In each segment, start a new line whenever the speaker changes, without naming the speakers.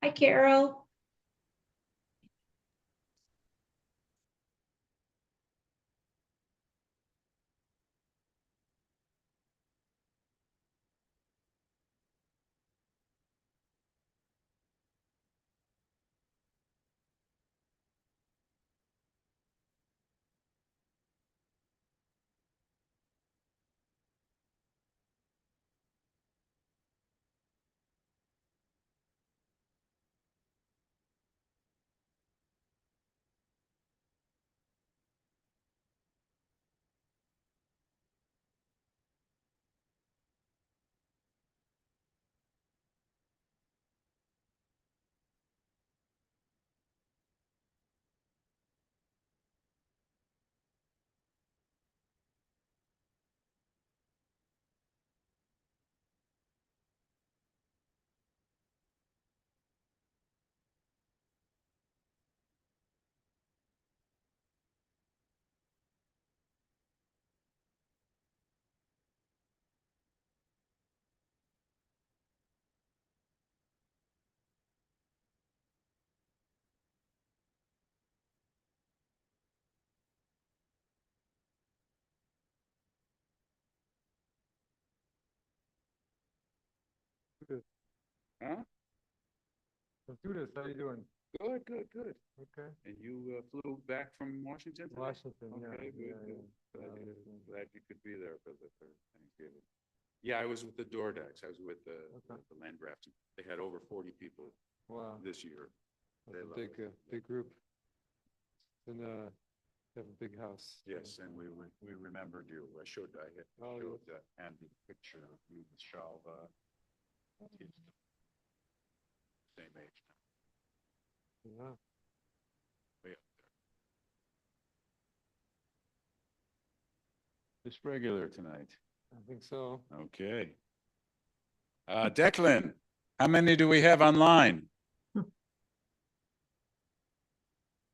Hi, Carol.
Huh?
Let's do this. How you doing?
Good, good, good.
Okay.
And you flew back from Washington today?
Washington, yeah.
Okay, good,
Yeah,
good.
yeah.
Glad you could be there for Thanksgiving. Yeah, I was with the Dordax. I was with the land grafting. They had over 40 people
Wow.
this year.
That's a big group. And they have a big house.
Yes, and we remembered you. I showed Andy a picture of you with Shalva. Same age.
Yeah.
Way up there. Just regular tonight.
I think so.
Okay. Declan, how many do we have online?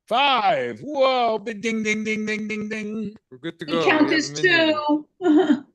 5. Whoa, ding, ding, ding, ding, ding, ding.
We're good to
We
go.
count
We have
as
a minion.
2.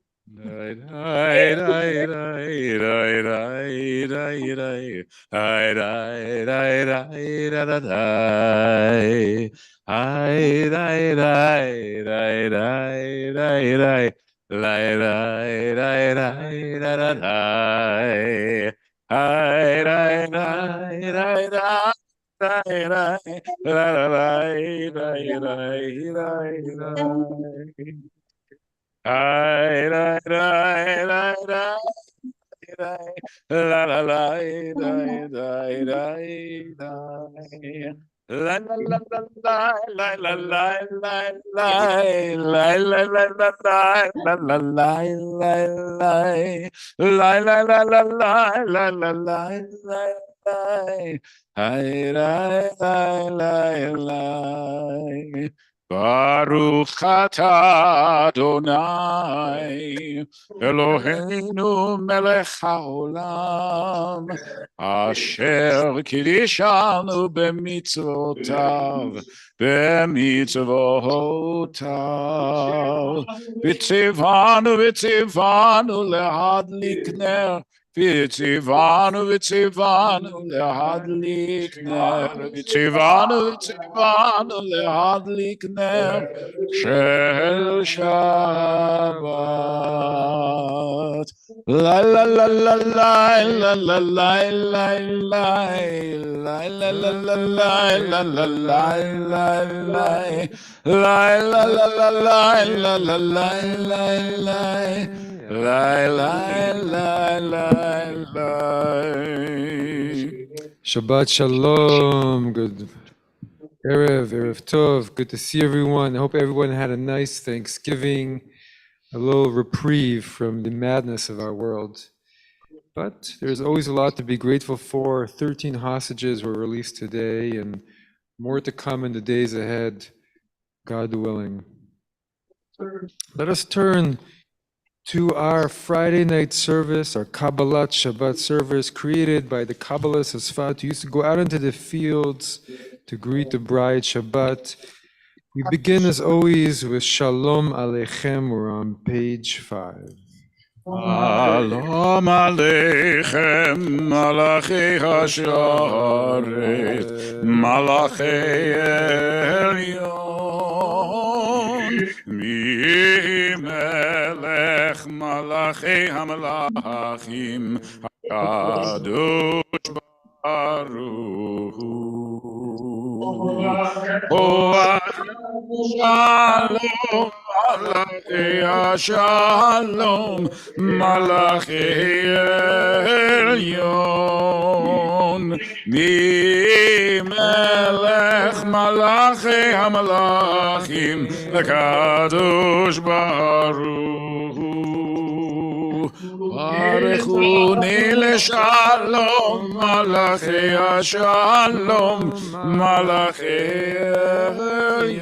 Baruch atah Adonai Eloheinu melech haolam asher kidishanu b'mitzvotav v'tzivanu lehadlik ner Vitzivanu lehadlik ner Vitzivanu lehadlik ner Shel Shabbat La la la la la la la la la la la la la la la la la la la la
Shabbat Shalom. Good Erev Tov. Good to see everyone. I hope everyone had a nice Thanksgiving, a little reprieve from the madness of our world. But there's always a lot to be grateful for. 13 hostages were released today, and more to come in the days ahead, God willing. Let us turn to our Friday night service, our Kabbalat Shabbat service, created by the Kabbalists of Sfat, who used to go out into the fields to greet the bride Shabbat. We begin, as always, with Shalom Aleichem. We're on page 5.
Shalom Aleichem, Malachi Hasharet, Malachi Elyon, Mi Melech Malachi HaMelachim, HaKadosh Baruch Hu. Shalom Malachi Shalom Malachi Elyon Mi Melech Malachi HaMelachim HaKadosh Baruch Hu Baruchuni leShalom Malachi Shalom Malachi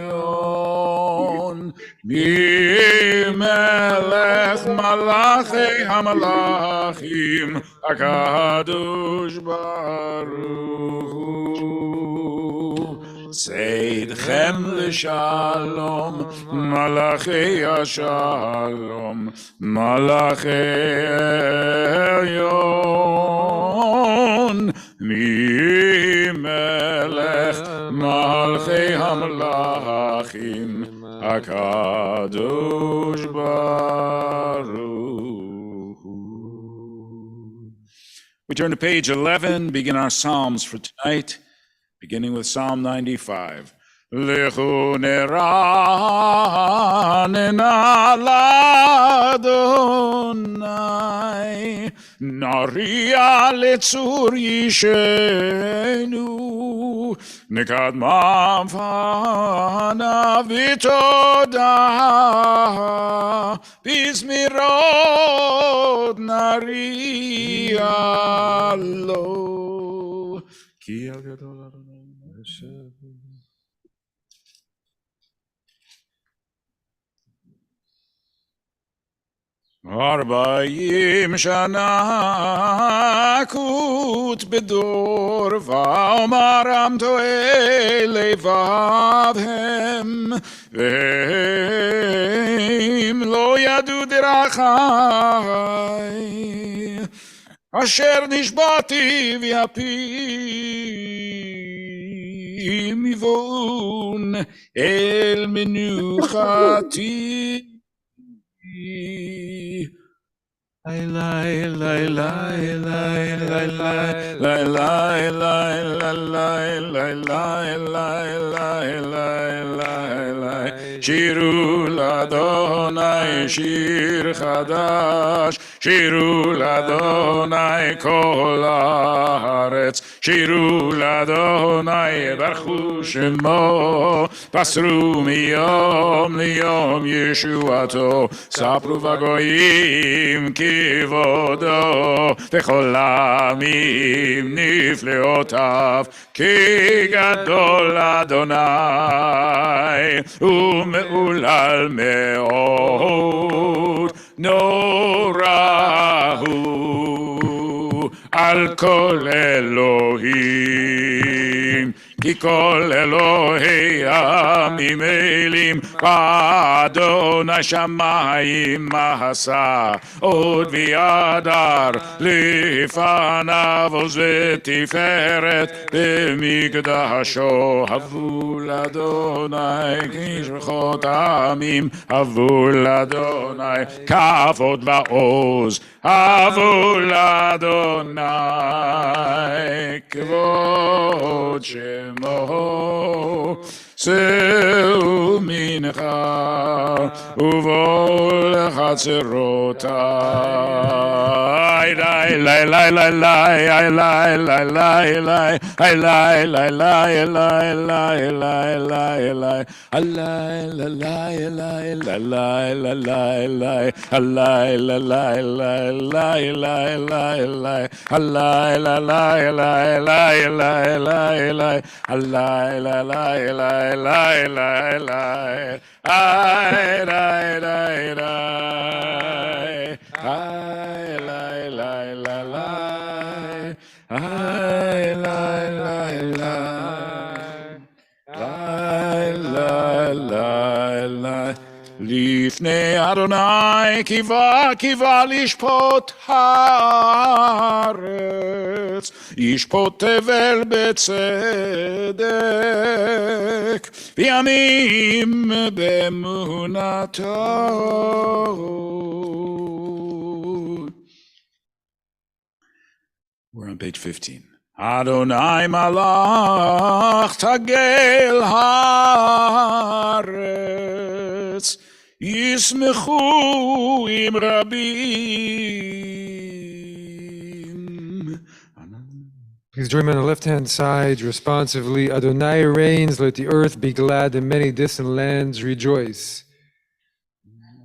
Elyon Mi Melech Malachi HaMelachim HaKadosh Baruch Hu Seidchem leShalom Malachi Shalom Malachi Elyon Mi Melech Malachi HaMelachim HaKadosh Baruch Hu. We turn to page 11, begin our Psalms for tonight, beginning with Psalm 95. Lechu neranena l'Adonai, naria letzur yishenu, nekadmam fana v'todah, bizmirot naria lo. Ki el gadol Adonai. Arba'im shana kut bedor va'omaram to'e levavhem ve'im lo yadu derachai asher nishbati v'yapi mivon el menuchati שירו לאדוני שיר חדש, שירו לאדוני כל הארץ, שירו לאדוני ברכו שמו, פסרו מיום ליום ישועתו, ספרו בגויים כבודו, וכל העמים נפלאותיו, כי גדול אדוני ומהולל מאוד, נורא הוא על כל אלוהים, כי כל אלוהי עמים אלים, ואדוני שמיים עשה, עוד וידר לפניו עוז ותפארת במקדשו. הבו לאדוני כשבחות העמים, הבו לאדוני כבוד ועוז, הבו לאדוני כבוד שמו. צאו מנחה ובואו לחצרותיי. לי לי לי לי לי לי לי לי לי לי לי לי לפני אדוני קיווה לשפוט הארץ, ישפוט תבל בצדק, וימים באמונתו. We're on page 15. אדוני מלך תגל הארץ, ישמחו עם רבים.
Please join me on the left-hand side responsively. Adonai reigns, let the earth be glad, and many distant lands rejoice.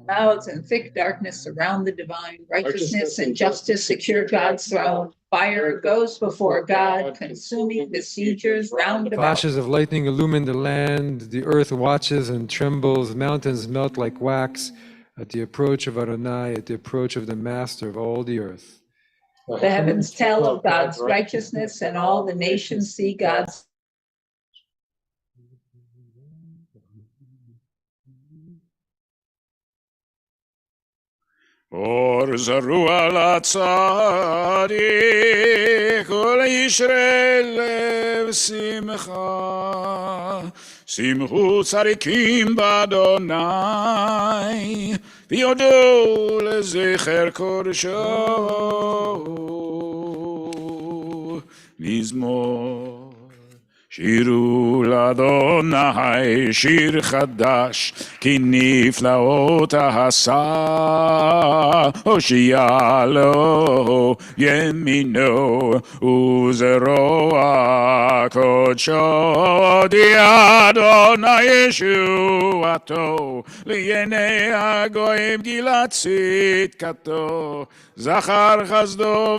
Clouds and thick darkness surround the divine. Righteousness and justice secure God's throne. Fire goes before God, consuming besiegers round about.
Flashes of lightning illumine the land. The earth watches and trembles. Mountains melt like wax at the approach of Adonai, at the approach of the Master of all the earth.
The heavens tell of God's righteousness, and all the nations see God's.
אור זרוע לצדיק ולישרי לב שמחה, שמחו צדיקים באדוני ויודו לזכר קודשו. מזמור שירו לאדוני שיר חדש, כי נפלאות עשה, הושיע לו ימינו וזרוע קודשו. הודיע אדוני ישועתו, לעיני הגויים גילה צדקתו, זכר חסדו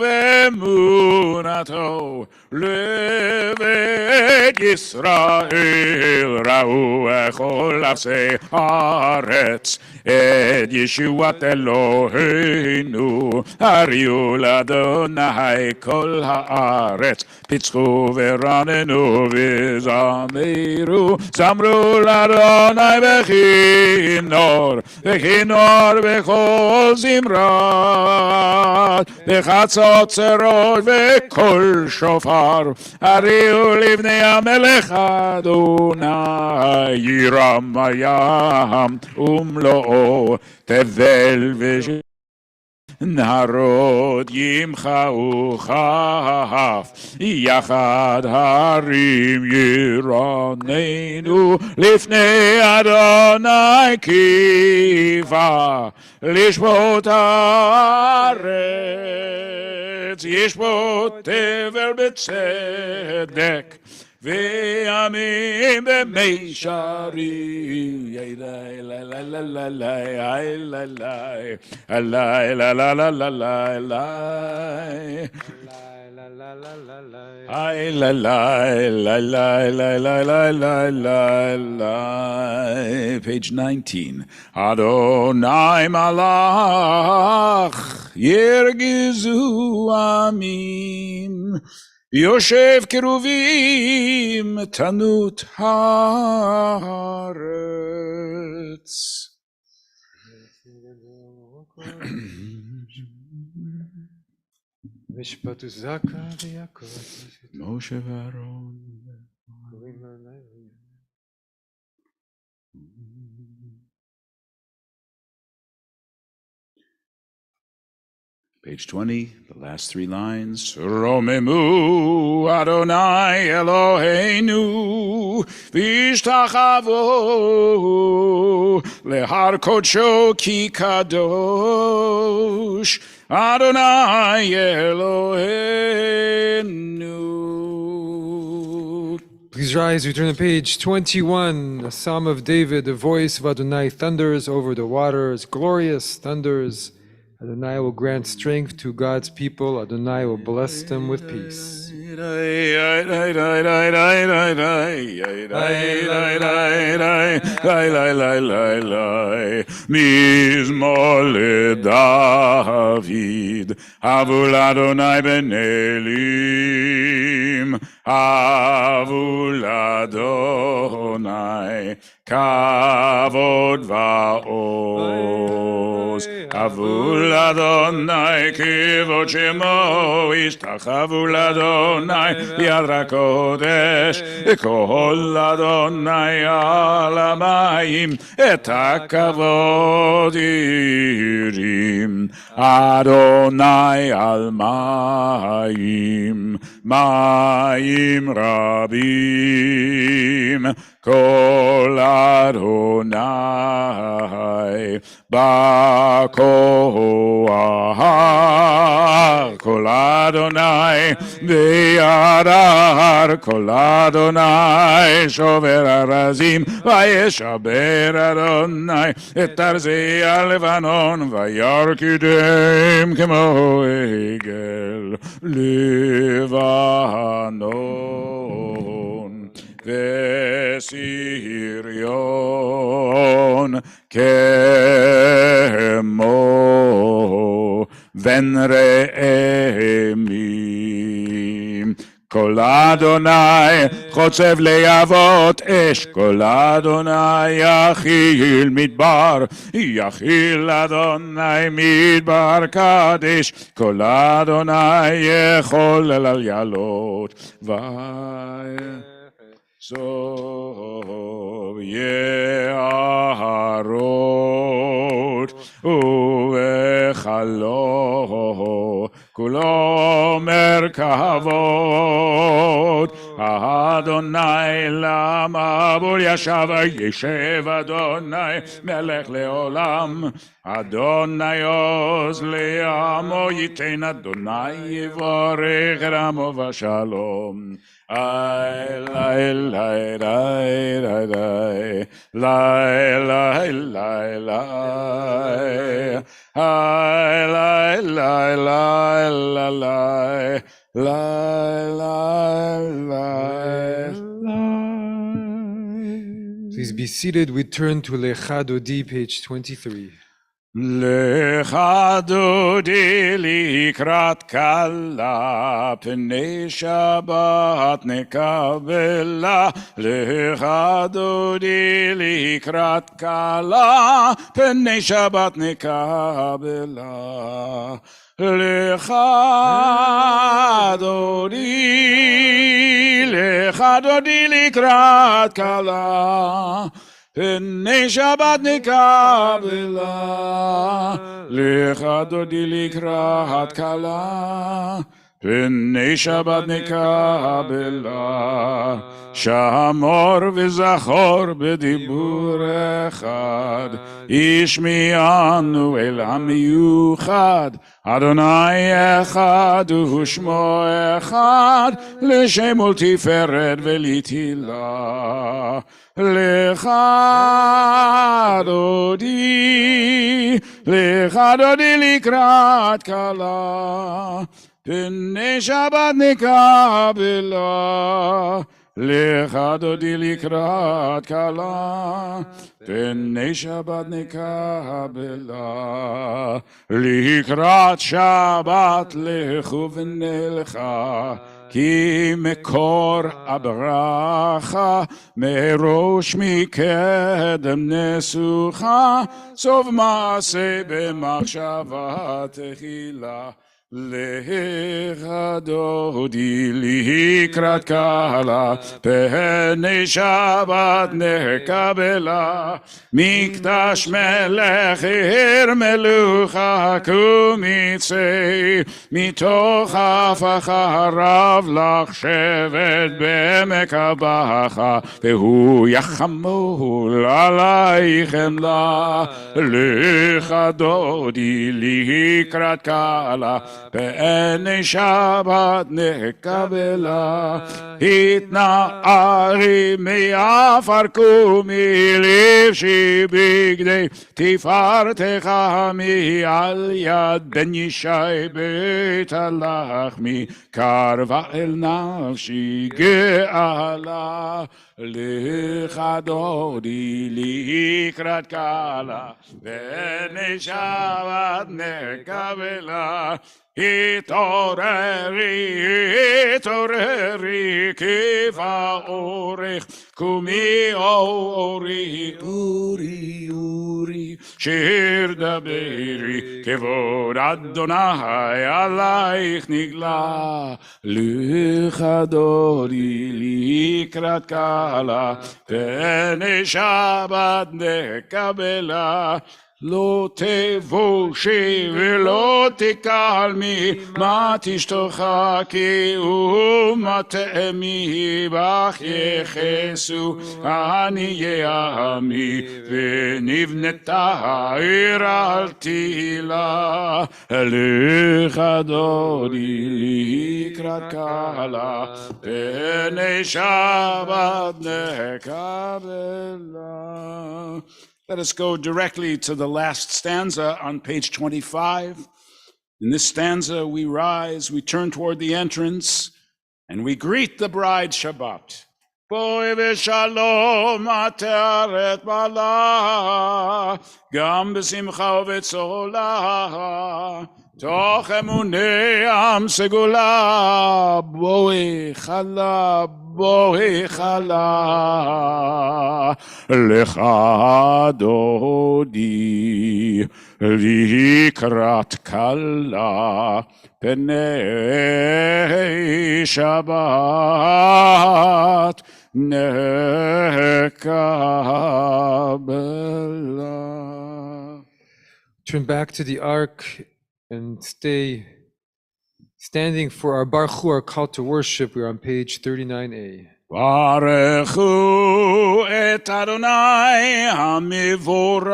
ואמונתו לבית ישראל. ראו כל ארצי הארץ את ישועת אלוהינו, הריעו לאדוני כל הארץ, פצחו ורננו וזמרו, זמרו לאדוני בכינור, בכינור בכל זמרת, בחצוצרות בקול שופר, הריעו לבני המלך אדוני. ירם הים ומלואו, תבל נהרות ימחאו כף, יחד הרים ירננו, לפני אדוני קיווה לשפוט הארץ, ישפוט תבל בצדק וימים במישרים. Page 19. Adonai malach yirgizu amim, יושב קרובים תנות הארץ.
משפט וזקה ויעקב.
משה ואהרון.
Page 20, the last three lines. Romemu Adonai Eloheinu V'ishtachavu lehar kodsho ki kadosh Adonai Eloheinu.
Please rise, we turn to page 21, a Psalm of David. The voice of Adonai thunders over the waters, glorious thunders. Adonai will grant strength to God's people. Adonai will bless them with peace.
Mizmor David, Havul Adonai ben Elim, Havul Adonai, Kavod va'oz, Havul Adonai, Kivod Shemo, Ishtachavu Adonai, Yad HaKodesh, Kol Adonai al hamayim, Et hakavod yirim, Adonai al mayim, mayim rabim, Kol Adonai, Bakohar, Kol Adonai, Be'adar, Kol Adonai, Shover Arazim, Vayeshaber Adonai, Et Tarzei HaLevanon, Vayarkidem Kemo Egel, Levanon, Vesirion, Kemo, Venre'emim, Kol Adonai, Chotzev le'avot esh, Kol Adonai, Yachil midbar, Yachil Adonai midbar kadesh, Kol Adonai, Yechol al yalot, Sov Yeharot Uvechalo Kulo Merkavot Adonai Lama Bul Yashav Yeshev Adonai Melech Leolam Adonai Oz Le'amo Yitein Adonai Yivorech Ramo Vashalom Lai lai lai lai lai lai lai lai lai lai lai lai lai lai lai.
Please be seated. We turn to Lecha Dodi, page 23.
Lecha Dodi likrat kala, Pnei Shabbat nekabela. Lecha Dodi likrat kala, Pnei Shabbat nekabela. Lecha Dodi likrat kala, Pnei Shabbat nekabela, Lecha Dodi likrat kala, Pnei Shabbat nekabela, Shamor v'zachor b'dibur echad, Ishmi'anu el ha'miyuchad, Adonai echad u'shmo echad, L'shem ultiferet v'litila. Lecha Dodi likrat kala, Pnei Shabbat nekabela. Lecha Dodi likrat kala, Pnei Shabbat nekabela. Likrat Shabbat lechu v'nelcha, Ki mekor abracha, merosh mikedem nesucha, sov maaseh b'machshava techila.
לך דודי לקראת קהלה, פני שבת נקבלה, מקדש מלך עיר מלוכה קומיצי, מתוך הפך הרב לך שבט בעמק הבכה, והוא יחמול עלייך חמלה. לך דודי לקראת קהלה, פני שבת נקבלה, התנערי מעפר קומי לבשי בגדי תפארתך מעל יד בן ישי בית הלחמי, קרבה אל נפשי גאלה. לך דודי לקראת קהלה, פני שבת נקבלה, התעוררי, התעוררי, כיפה אורך, קומי אורי, אורי, אורי, שיר דברי, כבוד אדוני עלייך נגלה. לך דודי לקראת קהלה, פני שבת נקבלה, לא תבושי ולא תקלמי, מה תשתחקי ומה תאמי, בך יחסו עניי עמי, ונבנתה העיר על תהילה. לך דודי לקראת קהלה, פני שבת נקבלה. Let us go directly to the last stanza on page 25. In this stanza, we rise, we turn toward the entrance, and we greet the bride Shabbat. Boi v'shalom ateret bala, gam b'simcha v'tzola, toch emunei am segula, boi chala, בואי חלה, לך דודי לקראת קלה, פני שבת נקבלה.
Turn back to the ark and stay standing for our Baruch Hu, our call to worship. We're on page 39a.
ברכו את אדוני המבורך.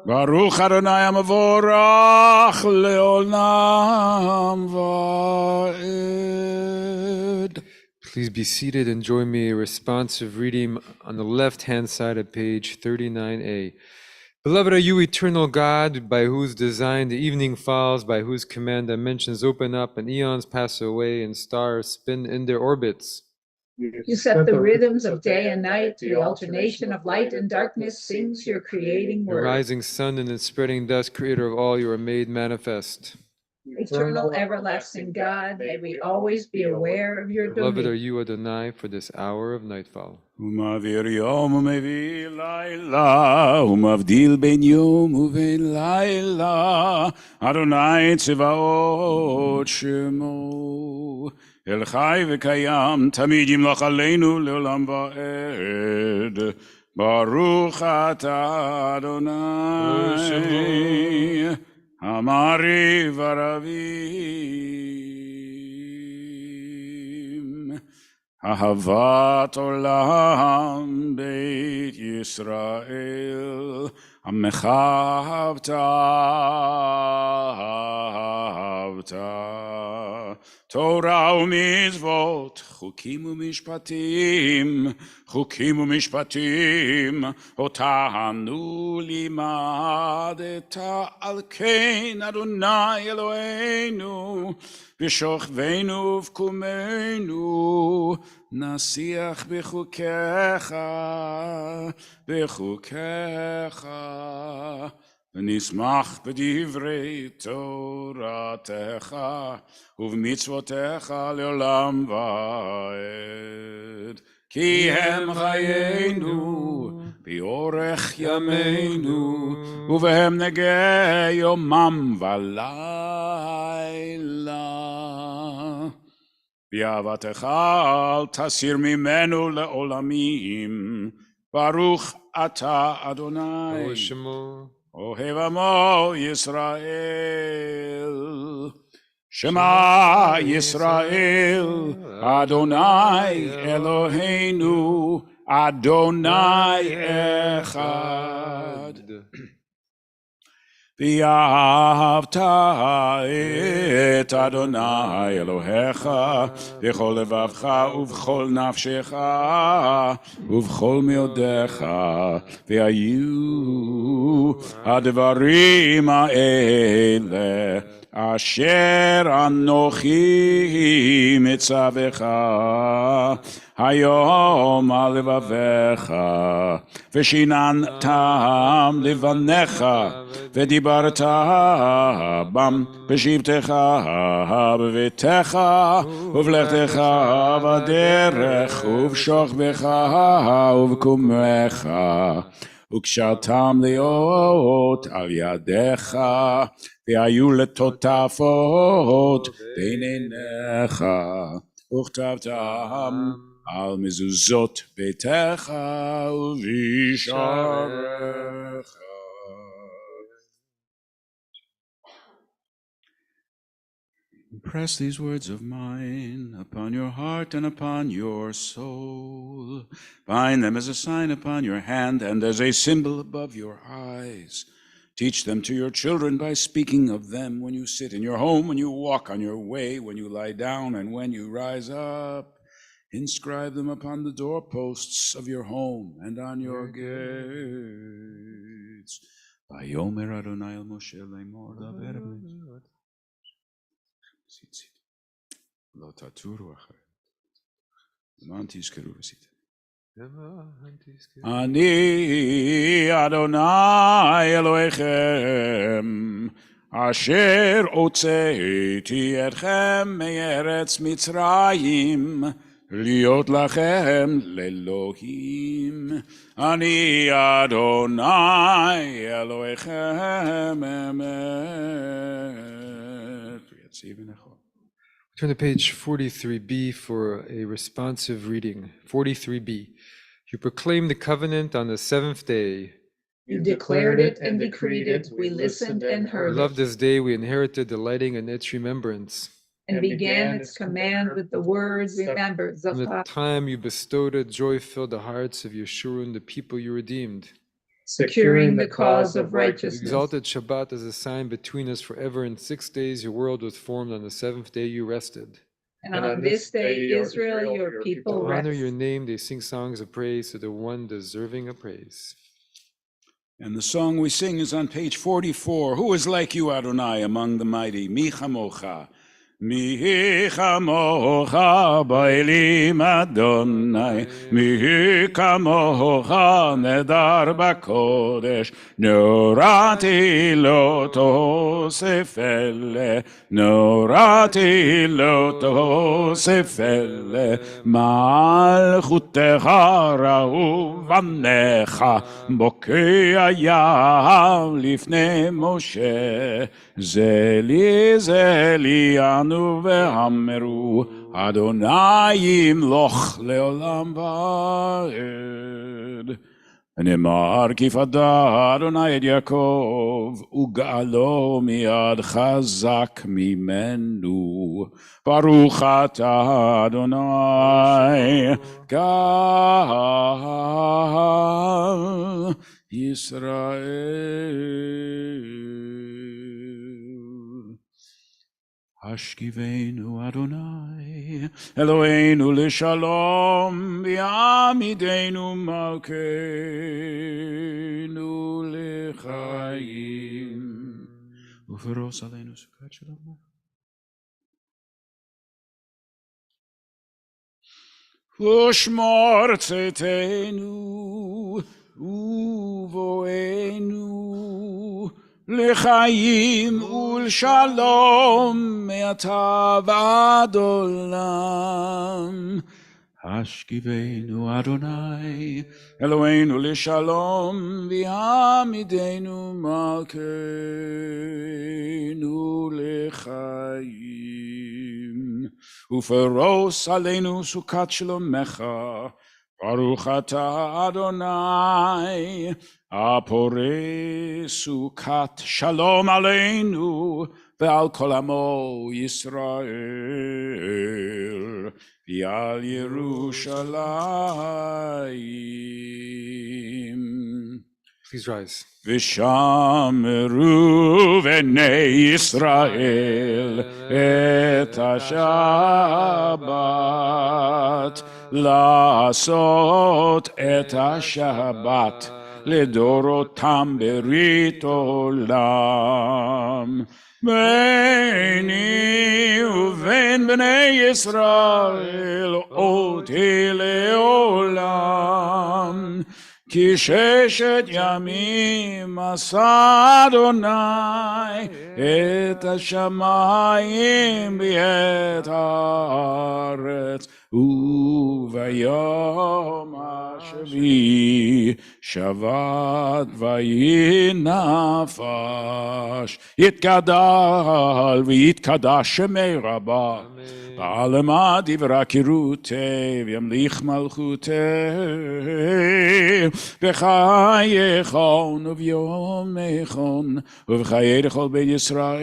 ברוך אדוני המבורך לעולם ועד.
Please be seated and join me in a responsive reading on the left-hand side of page 39a. Beloved are you, eternal God, by whose design the evening falls, by whose command dimensions open up and eons pass away and stars spin in their orbits.
You set the rhythms of day and night, the alternation of light and darkness sings your creating
The
word.
rising sun and its spreading dusk, creator of all, you are made manifest.
Eternal, everlasting God, may we always be aware of your
Beloved are
dominion.
you, Adonai, for this hour of nightfall.
ומעביר יום ומביא לילה, ומבדיל בין יום ובין לילה, אדוני צבאות שמו, אל חי וקיים, תמיד ימלוך עלינו לעולם ועד. ברוך אתה אדוני, המעריב ערבים. אהבת עולם בית ישראל, עמך אהבת, אהבת. תורה ומצוות, חוקים ומשפטים, חוקים ומשפטים, אותנו לימדת, על כן אדוני אלוהינו, בשוכבנו ובקומנו, נשיח בחוקיך, בחוקיך, ונשמח בדברי תורתך, ובמצוותיך לעולם ועד. כי הם חיינו באורך ימינו, ובהם נגע יומם ולילה. באהבתך אל תסיר ממנו לעולמים, ברוך אתה אדוני,
ברוך שמו.
אוהב עמו ישראל. שמע ישראל, אדוני אלוהינו, אדוני אחד. ואהבת את אדוני אלוהיך בכל לבבך ובכל נפשך ובכל מאודיך, והיו הדברים האלה אשר אנוכי מצווך היום על לבביך, ושיננתם לבניך, ודיברת בם בשבתך בביתך ובלכתך בדרך ובשוכבך ובקומך, וקשרתם להיות על ידיך, והיו לטוטפות בין עיניך, וכתבתם על מזוזות ביתך ובשעריך. Impress these words of mine upon your heart and upon your soul. Bind them as a sign upon your hand and as a symbol above your eyes. Teach them to your children by speaking of them when you sit in your home, when you walk on your way, when you lie down, and when you rise up. Inscribe them upon the doorposts of your home and on your gates. Vayomer Adonai el Moshe lemor daber b'nei lo taturu acheret למען תזכרו וסיתם. אני אדוני אלוהיכם אשר הוצאתי אתכם מארץ מצרים להיות לכם לאלוהים. אני אדוני אלוהיכם אמת ויציב ונכון.
Turn to page 43b for a responsive reading. 43b. You proclaimed the covenant on the seventh day.
You declared it and decreed it. We listened and
We
heard
love
it,
this day. We inherited delighting in its remembrance.
and began its command with the words, remember,
From the
Zachar.
time you bestowed it, joy filled the hearts of Yeshurun, the people you redeemed.
Securing the cause of
You
righteousness.
exalted Shabbat as a sign between us forever. In 6 days your world was formed. On the seventh day you rested.
And on this day, Israel, your people
To honor your
rest.
name, they sing songs of praise to the one deserving of praise.
And the song we sing is on page 44. Who is like you, Adonai, among the mighty? Mi chamocha. Mi chamocha ba'elim Adonai. Mi chamocha nedar b'kodesh. Norati lo tosef ele. Norati lo tosef ele. Malchutecha ra'u vanecha. בוקע ים לפני משה, זלי אנו ואמרו, אדוני ימלוך לעולם ועד. ונאמר כי פדה אדוני את יעקב, וגאלו מיד חזק ממנו. ברוך אתה אדוני, גאל ישראל. השכיבנו אדוני, אלוהינו לשלום, ויעמידנו מלכנו לחיים, ופרוס עלינו סוכת שלום. ושמור צאתנו ובואנו לחיים ולשלום מעתה ועד עולם. השכיבנו אדוני, אלוהינו לשלום, ויעמידנו מלכנו לחיים. ופרוס עלינו סוכת שלומך, ברוך אתה אדוני, הפורס סוכת שלום עלינו, ועל כל עמו ישראל, ועל ירושלים.
Please rise.
ושמרו בני ישראל את השבת, לעשות את השבת לדורותם ברית עולם. ביני ובין בני ישראל אותי לעולם, כי ששת ימים עשה אדוני את השמיים ואת הארץ, וביום השביעי שבת ויהי נפש. יתגדל ויתקדש שמי רבה, בעלמא דברה קירותי וימליך מלכותי, בחייכון וביומכון ובחיי לכל בית ישראל,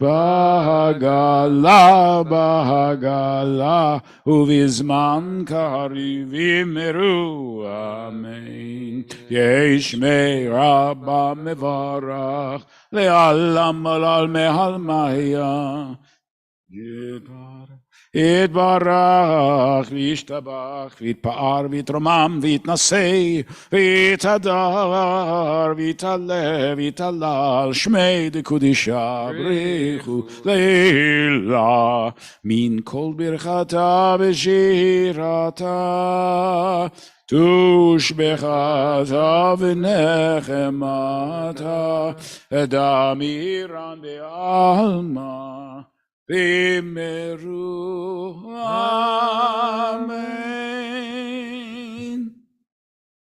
בעגלה בעגלה ובזמן קריב יאמרו אמן. ישמי רבה מברך לעלם עלל מהלמיה, יתברך וישתבח ויתפאר ויתרומם ויתנשא ויתהדר ויתעלה ויתהלל שמי דקודשה בריחו לילה, מן כל ברכתה ושירתה תושבחתה ונחמתה, דמירן בעלמא Bimeru. Amen.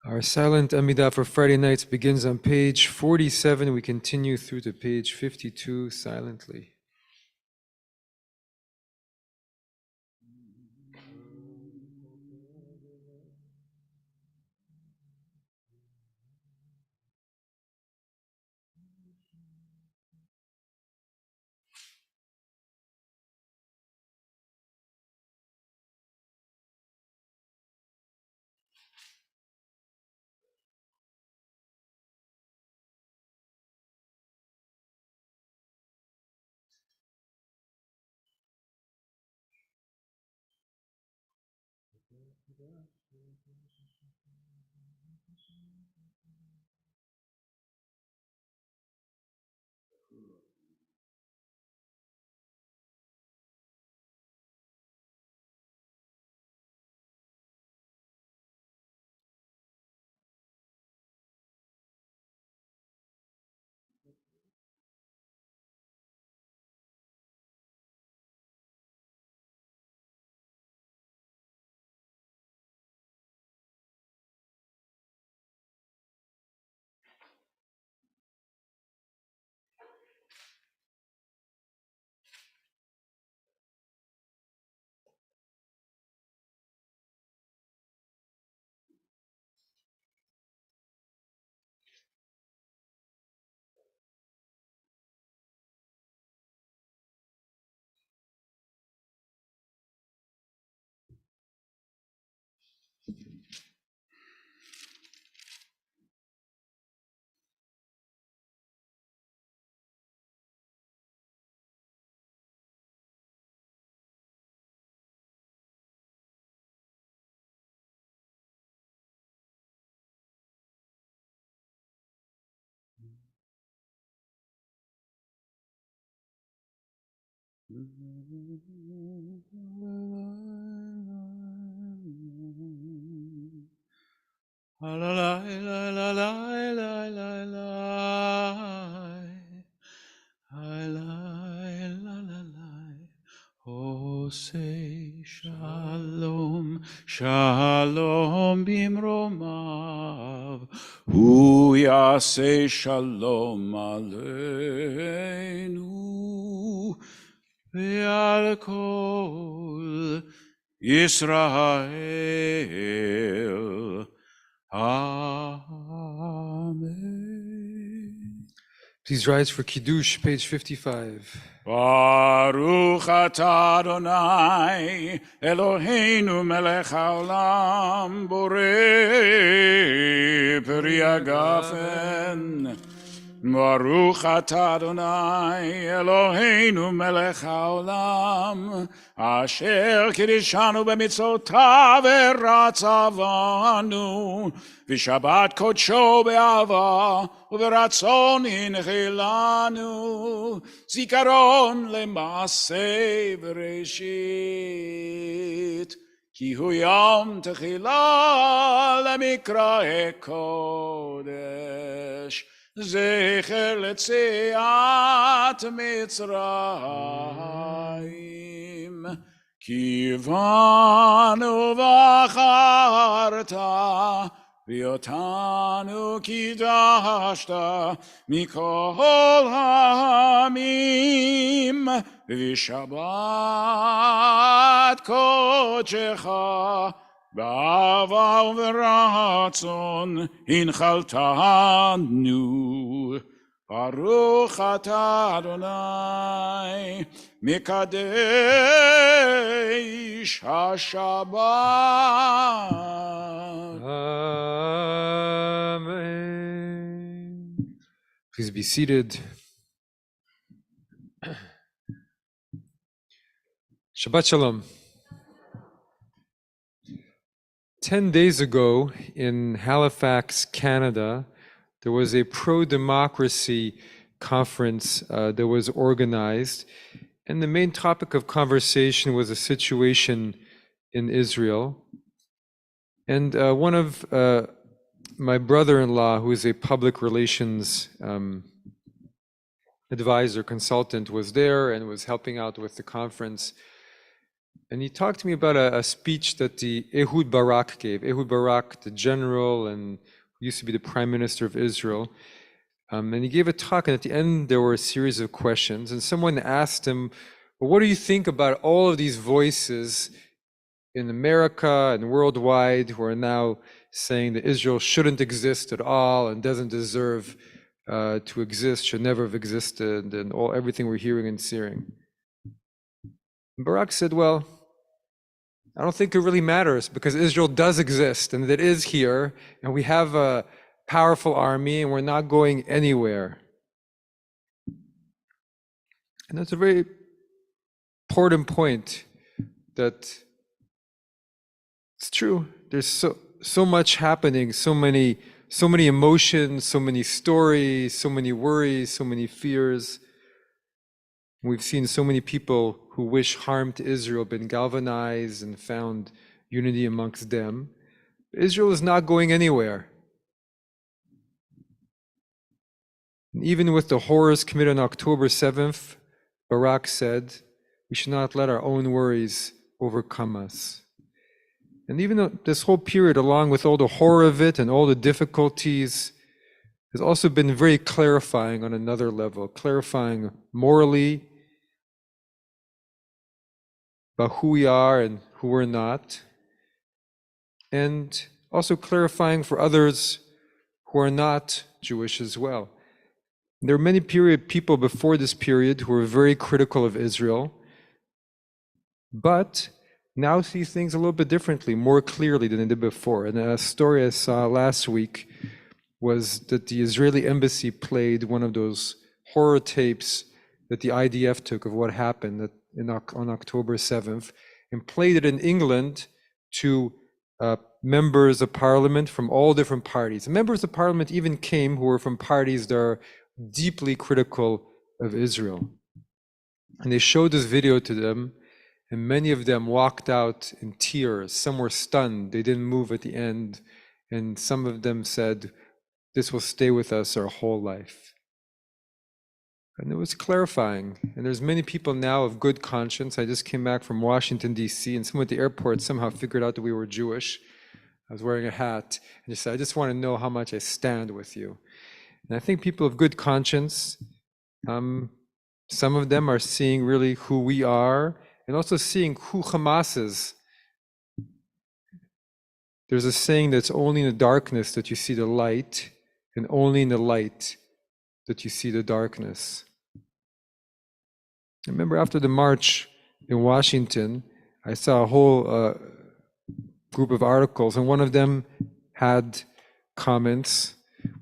Our silent Amidah for Friday nights begins on page 47. We continue through to page 52 silently.
שלום במרומיו, הוא יעשה שלום עלינו ועל כל ישראל. Amen.
Please rise for Kiddush, page 55.
Baruch atah Adonai Eloheinu melech haolam borei peri hagafen. Baruch atah Adonai Eloheinu melech haolam asher kiddushanu b'mitzvotav v'ratzavanu v'shabbat kodsho be'ava וברצון הנחילנו זיכרון למעשה בראשית כי הוא יום תחילה למקראי קודש זכר ליציאת מצרים כי באנו בחרת ואותנו קידשת מכל העמים ושבת קודשך באהבה וברצון הנחלתנו. ברוך אתה אדוני מקדש השבת.
Amen. Please be seated. Shabbat Shalom. 10 days ago in Halifax, Canada, there was a pro-democracy conference that was organized, and the main topic of conversation was the situation in Israel. And one of my brother-in-law, who is a public relations advisor, consultant, was there and was helping out with the conference. And he talked to me about a speech that the Ehud Barak gave. Ehud Barak, the general and who used to be the prime minister of Israel. And he gave a talk, and at the end there were a series of questions. And someone asked him, well, what do you think about all of these voices in America and worldwide who are now saying that Israel shouldn't exist at all and doesn't deserve to exist, should never have existed, and everything we're hearing and seeing? And Barak said, well, I don't think it really matters because Israel does exist and it is here, and we have a powerful army and we're not going anywhere. And that's a very important point, that it's true. There's so much happening, so many emotions, so many stories, so many worries, so many fears. We've seen so many people who wish harm to Israel been galvanized and found unity amongst them. Israel is not going anywhere. And even with the horrors committed on October 7th, Barak said, we should not let our own worries overcome us. And even though this whole period, along with all the horror of it and all the difficulties, has also been very clarifying on another level, clarifying morally about who we are and who we're not, and also clarifying for others who are not Jewish as well. There are many people before this period who were very critical of Israel, but now see things a little bit differently, more clearly than they did before. And a story I saw last week was that the Israeli embassy played one of those horror tapes that the IDF took of what happened on October 7th, and played it in England to members of parliament from all different parties. And members of parliament even came who were from parties that are deeply critical of Israel. And they showed this video to them, and many of them walked out in tears. Some were stunned. They didn't move at the end. And some of them said, this will stay with us our whole life. And it was clarifying. And there's many people now of good conscience. I just came back from Washington, D.C., and someone at the airport somehow figured out that we were Jewish. I was wearing a hat, and he said, I just want to know how much I stand with you. And I think people of good conscience, some of them are seeing really who we are, and also seeing who Hamas is. There's a saying that's only in the darkness that you see the light, and only in the light that you see the darkness. I remember after the march in Washington, I saw a whole group of articles, and one of them had comments.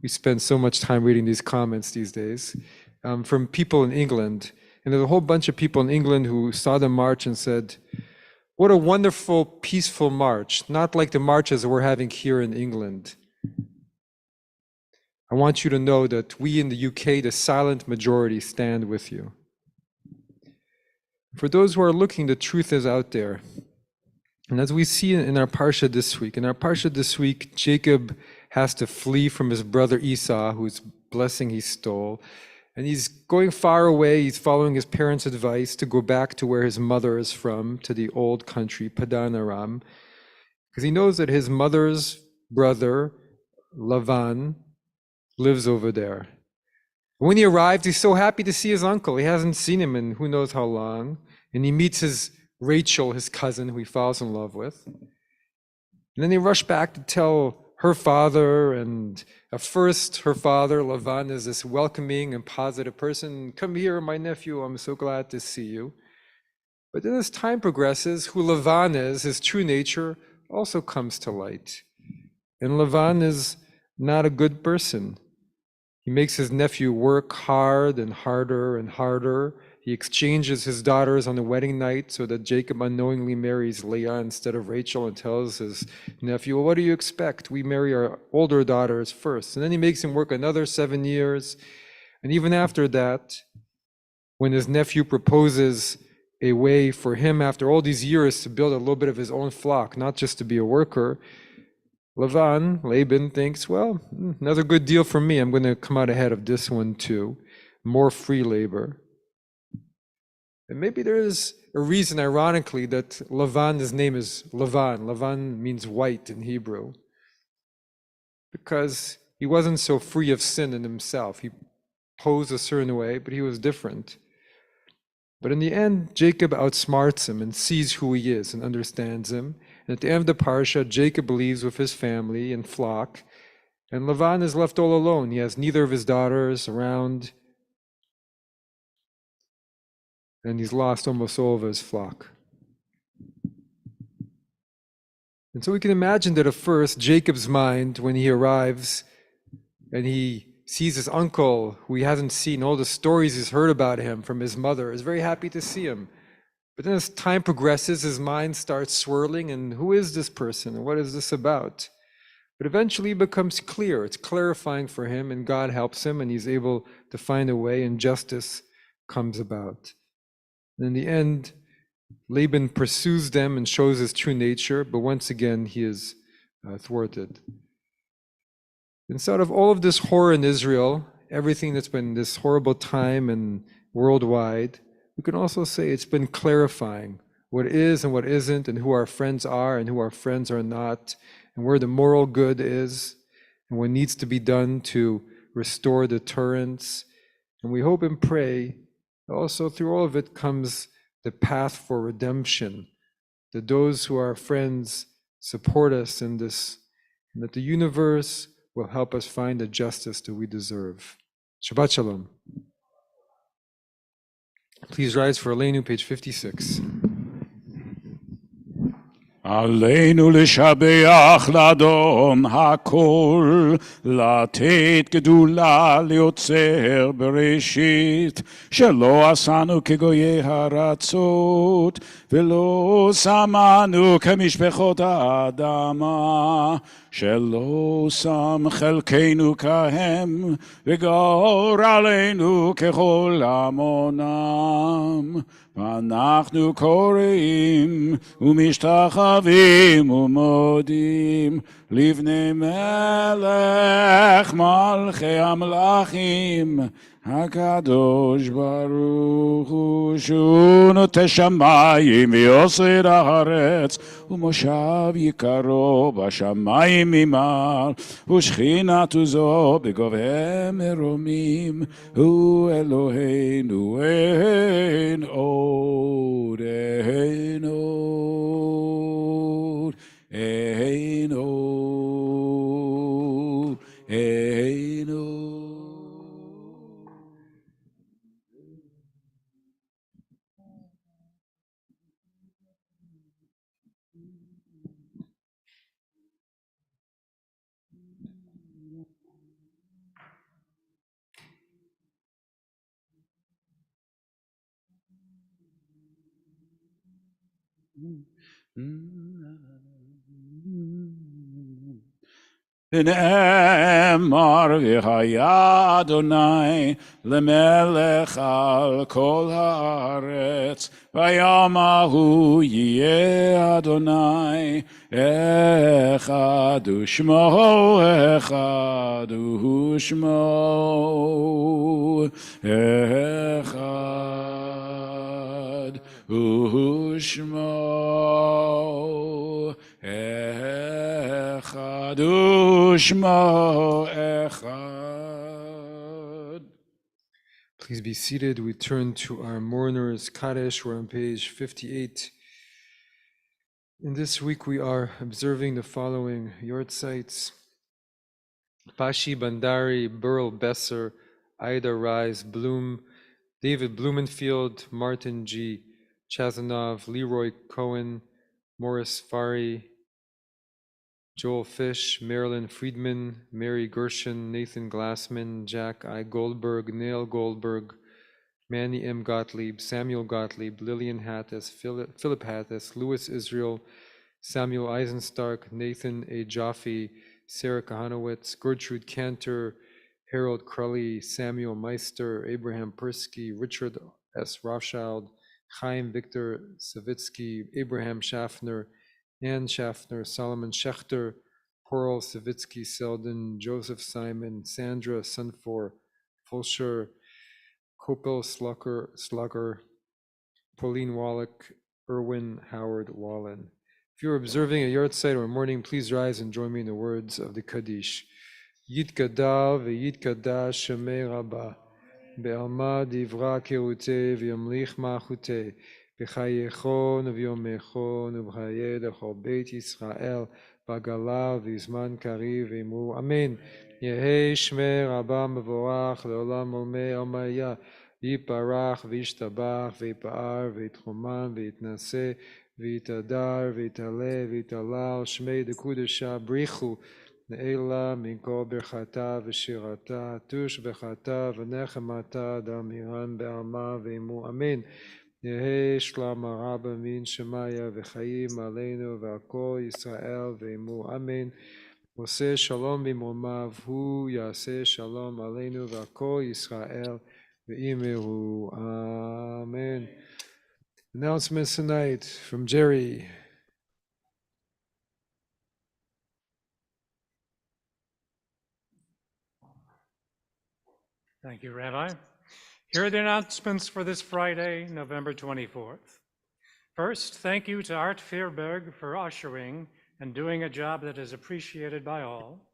We spend so much time reading these comments these days, from people in England. And there's a whole bunch of people in England who saw the march and said, what a wonderful, peaceful march, not like the marches we're having here in England. I want you to know that we in the UK, the silent majority, stand with you. For those who are looking, the truth is out there. And as we see in our Parsha this week, Jacob has to flee from his brother Esau, whose blessing he stole. And he's going far away. He's following his parents' advice to go back to where his mother is from, to the old country, Padan Aram, because he knows that his mother's brother, Lavan, lives over there. When he arrives, he's so happy to see his uncle. He hasn't seen him in who knows how long. And he meets his Rachel, his cousin, who he falls in love with. And then they rush back to tell her father, and at first her father, Lavan, is this welcoming and positive person. Come here, my nephew, I'm so glad to see you. But then as time progresses, who Lavan is, his true nature, also comes to light. And Lavan is not a good person. He makes his nephew work hard and harder and harder. He exchanges his daughters on the wedding night so that Jacob unknowingly marries Leah instead of Rachel, and tells his nephew, well, what do you expect? We marry our older daughters first. And then he makes him work another 7 years. And even after that, when his nephew proposes a way for him after all these years to build a little bit of his own flock, not just to be a worker, Laban thinks, well, another good deal for me. I'm going to come out ahead of this one too. More free labor. And maybe there is a reason, ironically, that Lavan's name is Lavan. Lavan means white in Hebrew, because he wasn't so free of sin in himself. He posed a certain way, but he was different. But in the end, Jacob outsmarts him and sees who he is and understands him. And at the end of the Parsha, Jacob leaves with his family and flock, and Lavan is left all alone. He has neither of his daughters around, and he's lost almost all of his flock. And so we can imagine that at first, Jacob's mind, when he arrives and he sees his uncle, who he hasn't seen, all the stories he's heard about him from his mother, is very happy to see him. But then as time progresses, his mind starts swirling, and who is this person, and what is this about? But eventually it becomes clear. It's clarifying for him, and God helps him, and he's able to find a way, and justice comes about. And in the end, Laban pursues them and shows his true nature, but once again, he is thwarted. Inside of all of this horror in Israel, everything that's been this horrible time and worldwide, we can also say it's been clarifying what is and what isn't, and who our friends are and who our friends are not, and where the moral good is, and what needs to be done to restore deterrence. And we hope and pray also through all of it comes the path for redemption, that those who are our friends support us in this, and that the universe will help us find the justice that we deserve. Shabbat Shalom. Please rise for Aleinu, page 56.
עלינו לשבח לאדון הכל, לתת גדולה ליוצר בראשית, שלא עשנו כגויי הארצות, ולא שמנו כמשפחות האדמה, שלא שם חלקנו כהם, וגור עלינו ככל עמונם. ואנחנו קוראים ומשתחווים ומודים לבני מלך מלכי המלכים, הקדוש ברוך הוא שהוא נוטה שמיים ויוסר הארץ ומושב יקרו בשמיים ממעל ושכינתו זו בגובה מרומים הוא אלוהינו אין עוד אין עוד אין עוד אין עוד. ונאמר והיה אדוני למלך על כל הארץ ביום ההוא יהיה אדוני אחד ושמו אחד ושמו אחד ושמו אחד ושמו אחד.
Please be seated. We turn to our mourners Kaddish. We're on page 58. In this week, we are observing the following yortzites: Pashi Bandari, Burl Besser, Ida Rise, Bloom, David Blumenfield, Martin G. Chazanov, Leroy Cohen, Morris Fari, Joel Fish, Marilyn Friedman, Mary Gershon, Nathan Glassman, Jack I. Goldberg, Neil Goldberg, Manny M. Gottlieb, Samuel Gottlieb, Lillian Hattis, Philip Hattis, Louis Israel, Samuel Eisenstark, Nathan A. Jaffe, Sarah Kahanowitz, Gertrude Cantor, Harold Crowley, Samuel Meister, Abraham Persky, Richard S. Rothschild, Chaim Victor Savitsky, Abraham Schaffner, Ann Schaffner, Solomon Schechter, Coral Savitsky Selden, Joseph Simon, Sandra Sunfor, Fulsher, Kopel Slugger, Pauline Wallach, Erwin Howard Wallen. If you're observing a yortzeit or mourning, please rise and join me in the words of the Kaddish. Yitkada ve'yitkada shemei Rabbah, be'alma divra kerute v'yamlich machute, b'chayechon v'yomechon v'chaye lechol beit Yisrael, b'gala v'zman kariv v'imru. Amen. Yehei shmei Rabbah mevorach le'olam olmei almaya, yiparach v'yishtabach v'yipa'ar v'yitchoman v'yitnaseh v'yitadar v'yitale v'yitalal shmei dekudesha brichu Ne'ela minko berchata v'shirata tush v'chata v'nechemata damiran be'alma v'imu. Amen. Yehi shlama rabba min shemaya v'chayim aleinu v'akol Yisrael v'imu. Amen. Oseh shalom b'momav hu yaseh shalom aleinu v'akol Yisrael v'imehu. Amen. Announcements tonight from Jerry.
Thank you, Rabbi. Here are the announcements for this Friday, November 24th. First, thank you to Art Fearberg for ushering and doing a job that is appreciated by all.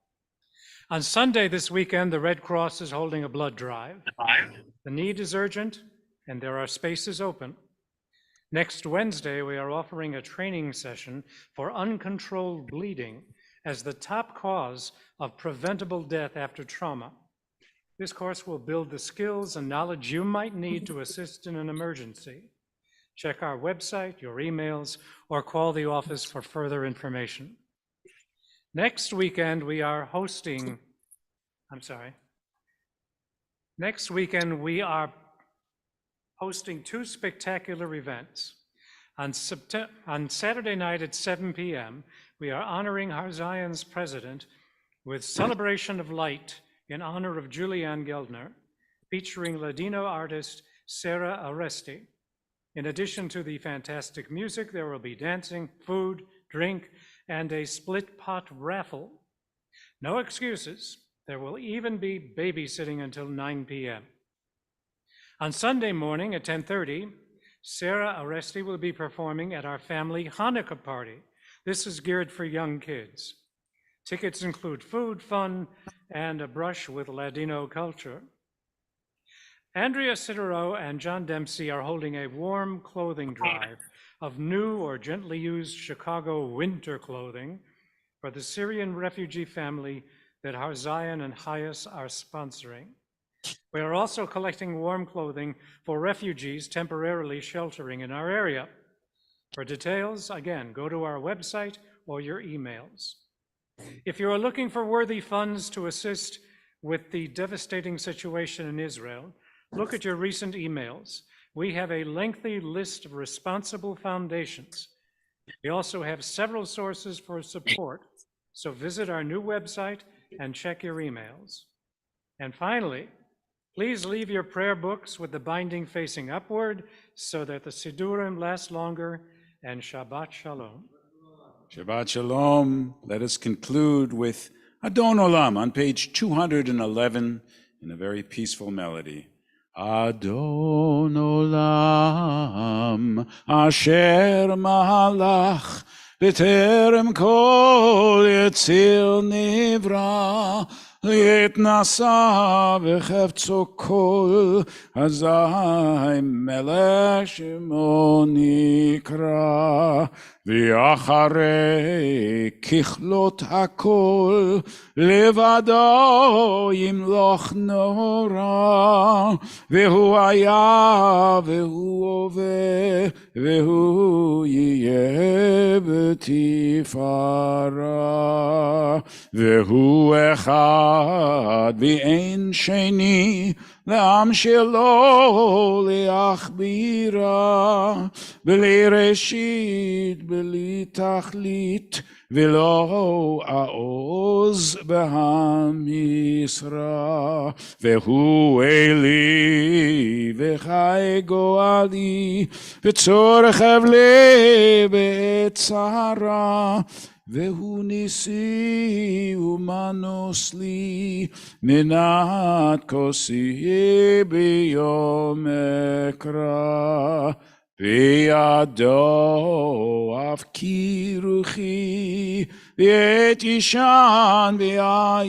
On Sunday this weekend, the Red Cross is holding a blood drive. The need is urgent, and there are spaces open. Next Wednesday, we are offering a training session for uncontrolled bleeding as the top cause of preventable death after trauma. This course will build the skills and knowledge you might need to assist in an emergency. Check our website, your emails, or call the office for further information. Next weekend, we are hosting two spectacular events. On Saturday night at 7 p.m., we are honoring Har Zion's president with Celebration of Light in honor of Julianne Geldner, featuring Ladino artist Sarah Aresti. In addition to the fantastic music, there will be dancing, food, drink, and a split pot raffle. No excuses. There will even be babysitting until 9 p.m. On Sunday morning at 10:30, Sarah Aresti will be performing at our family Hanukkah party. This is geared for young kids. Tickets include food, fun, and a brush with Ladino culture. Andrea Sidero and John Dempsey are holding a warm clothing drive of new or gently used Chicago winter clothing for the Syrian refugee family that Harzion and Hayas are sponsoring. We are also collecting warm clothing for refugees temporarily sheltering in our area. For details, again, go to our website or your emails. If you are looking for worthy funds to assist with the devastating situation in Israel, look at your recent emails. We have a lengthy list of responsible foundations. We also have several sources for support, so visit our new website and check your emails. And finally, please leave your prayer books with the binding facing upward so that the Sidurim last longer, and Shabbat Shalom.
Shabbat Shalom. Let us conclude with Adon Olam on page 211 in a very peaceful melody. Adon Olam Asher Malach B'terem Kol Yetzir Nivra להתנסה וחפצו כל, אזי מלך שמו נקרא, ואחרי ככלות הכל, לבדו ימלוך נורא, והוא היה והוא הווה, והוא יהיה בתפארה, והוא אחד ואין שני, לעם שלו להכבירה, בלי ראשית, בלי תכלית, ולא העוז בהמשרה. והוא אלי וחי גואלי, וצורך אבלי בעת צרה, והוא ניסי ומנוס לי, מנת כוסי ביום אקרא. בידו אבקי רוחי, ועת ישן וירא,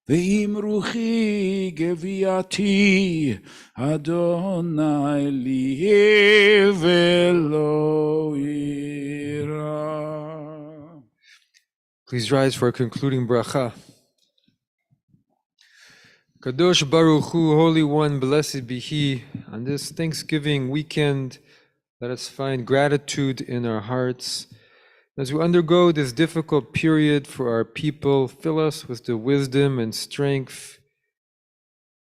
ועם רוחי גוויעתי, אדוני לי ולא יירא.
Please rise for a concluding bracha. Kadosh Baruch Hu, Holy One, blessed be He. On this Thanksgiving weekend, let us find gratitude in our hearts. As we undergo this difficult period for our people, fill us with the wisdom and strength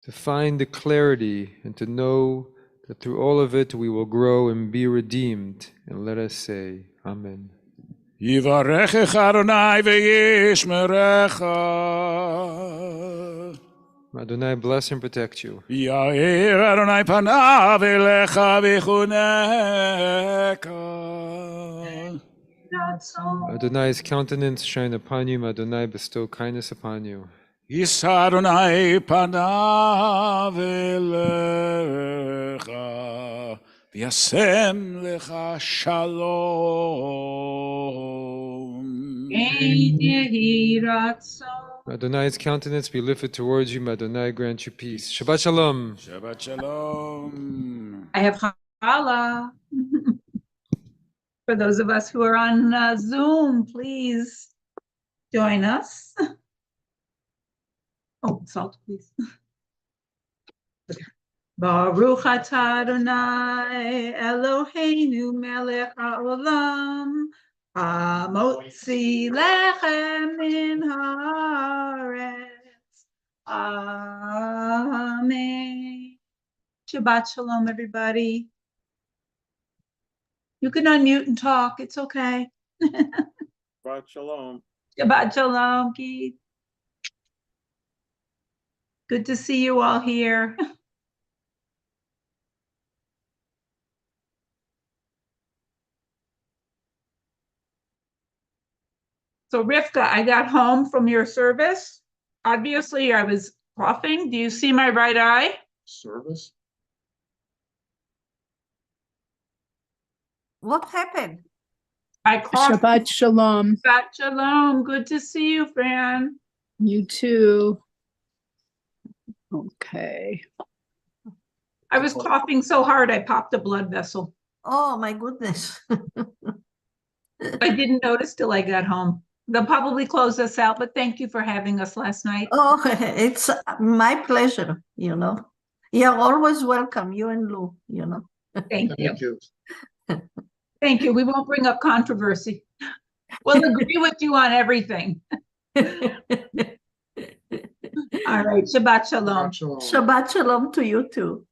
to find the clarity and to know that through all of it we will grow and be redeemed. And let us say, Amen.
יברכך אדוני וישמרך.
Adonai bless and protect you.
יאיר אדוני פניו אליך ויחונך.
Adonai's countenance shine upon you. Adonai bestow kindness upon you.
יישא אדוני פניו אליך וישם לך שלום.
Adonai's countenance be lifted towards you. Adonai grant you peace. Shabbat Shalom.
Shabbat Shalom.
I have challah. For those of us who are on Zoom, please join us. Oh, salt, please. Baruch atah Adonai Eloheinu melech haolam, hamotzi lechem min haaretz. Amen. Shabbat shalom, everybody. You can unmute and talk. It's okay.
Shabbat shalom.
Shabbat shalom, Keith. Good to see you all here. So Rivka, I got home from your service. Obviously, I was coughing. Do you see my right eye?
Service?
What happened?
I coughed.
Shabbat Shalom.
Shabbat Shalom. Good to see you, Fran.
You too. Okay.
I was coughing so hard I popped a blood vessel.
Oh, my goodness.
I didn't notice till I got home. They'll probably close us out, but thank you for having us last night.
Oh, it's my pleasure, you know. You're always welcome, you and Lou, you know.
Thank you.
Thank you.
Thank you. We won't bring up controversy. We'll agree with you on everything. All right. Shabbat Shalom.
Shalom.
Shabbat shalom to you too.